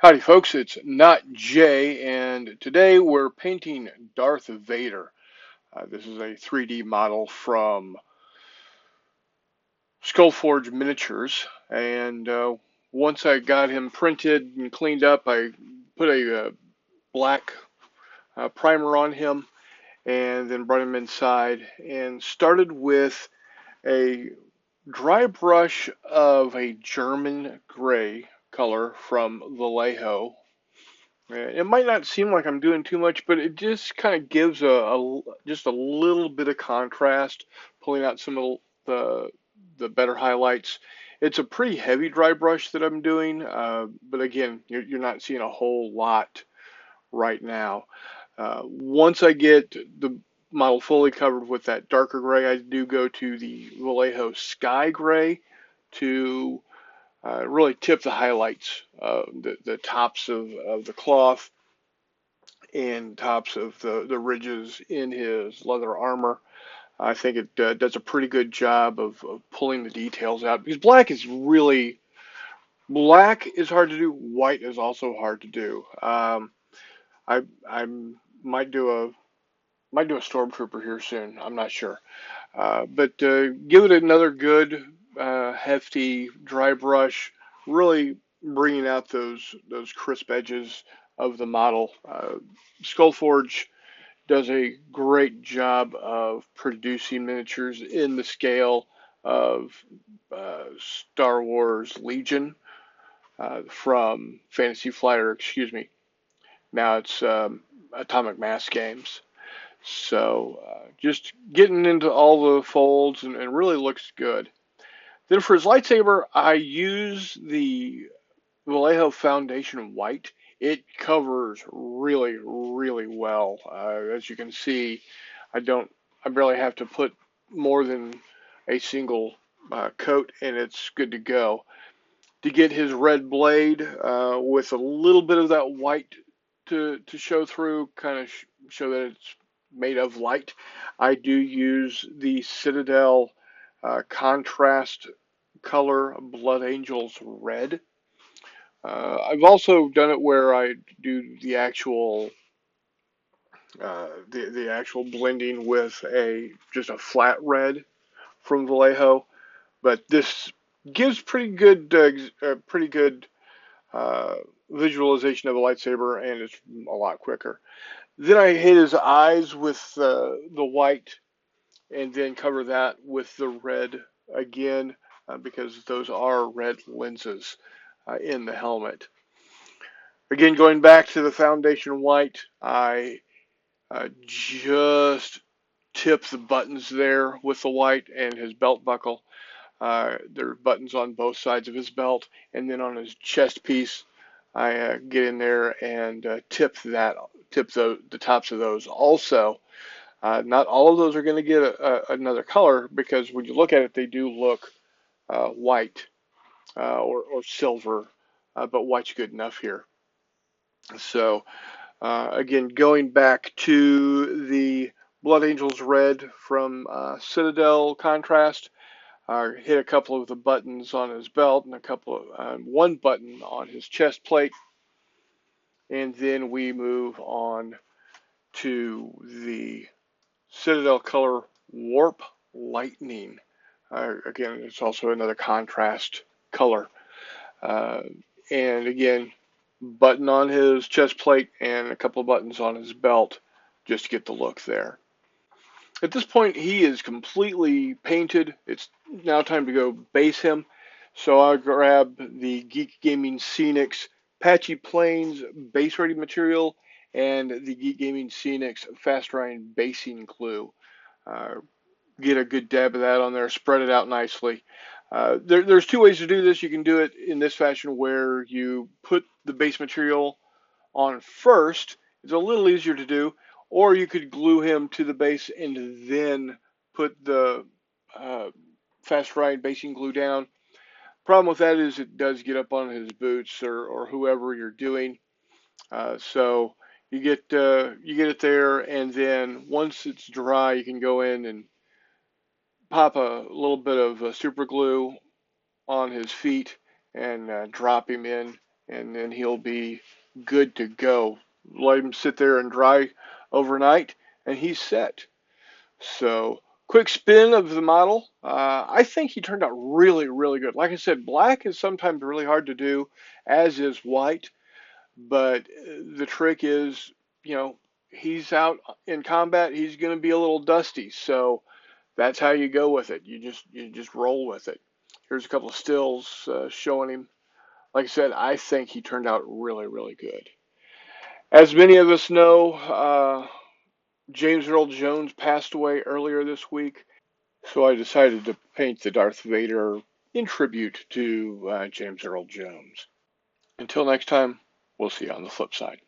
Howdy folks, it's not Jay, and today we're painting Darth Vader. This is a 3D model from Skullforge Miniatures, and once I got him printed and cleaned up, I put a black primer on him and then brought him inside and started with a dry brush of a German gray color from Vallejo. It might not seem like I'm doing too much, but it just kind of gives just a little bit of contrast, pulling out some of the better highlights. It's a pretty heavy dry brush that I'm doing, but again, you're not seeing a whole lot right now. Once I get the model fully covered with that darker gray, I do go to the Vallejo Sky Gray to really tip the highlights, the tops of the cloth and tops of the ridges in his leather armor. I think it does a pretty good job of pulling the details out because black is hard to do. White is also hard to do. I might do a stormtrooper here soon. I'm not sure, but give it another good hefty dry brush. Really bringing out those crisp edges of the model. Skullforge does a great job of producing miniatures in the scale of Star Wars Legion from Fantasy Flight, or excuse me, now it's Atomic Mass Games. So just getting into all the folds and really looks good. Then for his lightsaber, I use the Vallejo Foundation White. It covers really, really well. As you can see, I don't, I barely have to put more than a single coat, and it's good to go. To get his red blade with a little bit of that white to show through, kind of show that it's made of light, I do use the Citadel contrast color Blood Angels Red. I've also done it where I do the actual blending with a just a flat red from Vallejo, but this gives pretty good uh, visualization of a lightsaber, and it's a lot quicker. Then I hit his eyes with the white, and then cover that with the red again, because those are red lenses in the helmet. Again, going back to the foundation white, I just tip the buttons there with the white and his belt buckle. There are buttons on both sides of his belt, and then on his chest piece, I get in there and tip the tops of those. Also, not all of those are going to get another color because when you look at it, they do look white or silver, but white's good enough here. So again, going back to the Blood Angels Red from Citadel Contrast, hit a couple of the buttons on his belt and one button on his chest plate, and then we move on to the Citadel Color Warp Lightning. Again, it's also another contrast color. Uh, and again, button on his chest plate and a couple of buttons on his belt just to get the look there. At this point, he is completely painted. It's now time to go base him. So I grab the Geek Gaming Scenics Patchy Plains base ready material and the Geek Gaming Scenics Fast Drying basing glue. Uh, get a good dab of that on there, spread it out nicely. There's two ways to do this. You can do it in this fashion where you put the base material on first. It's a little easier to do, or you could glue him to the base and then put the uh, fast drying basing glue down. Problem with that is it does get up on his boots or whoever you're doing. So you get it there, and then once it's dry, you can go in and pop a little bit of super glue on his feet and drop him in and then he'll be good to go. Let him sit there and dry overnight, and he's set. So, quick spin of the model. I think he turned out really, really good. Like I said, black is sometimes really hard to do, as is white. But the trick is, you know, he's out in combat. He's going to be a little dusty. So that's how you go with it. You just roll with it. Here's a couple of stills showing him. Like I said, I think he turned out really, really good. As many of us know, James Earl Jones passed away earlier this week, so I decided to paint the Darth Vader in tribute to James Earl Jones. Until next time, we'll see you on the flip side.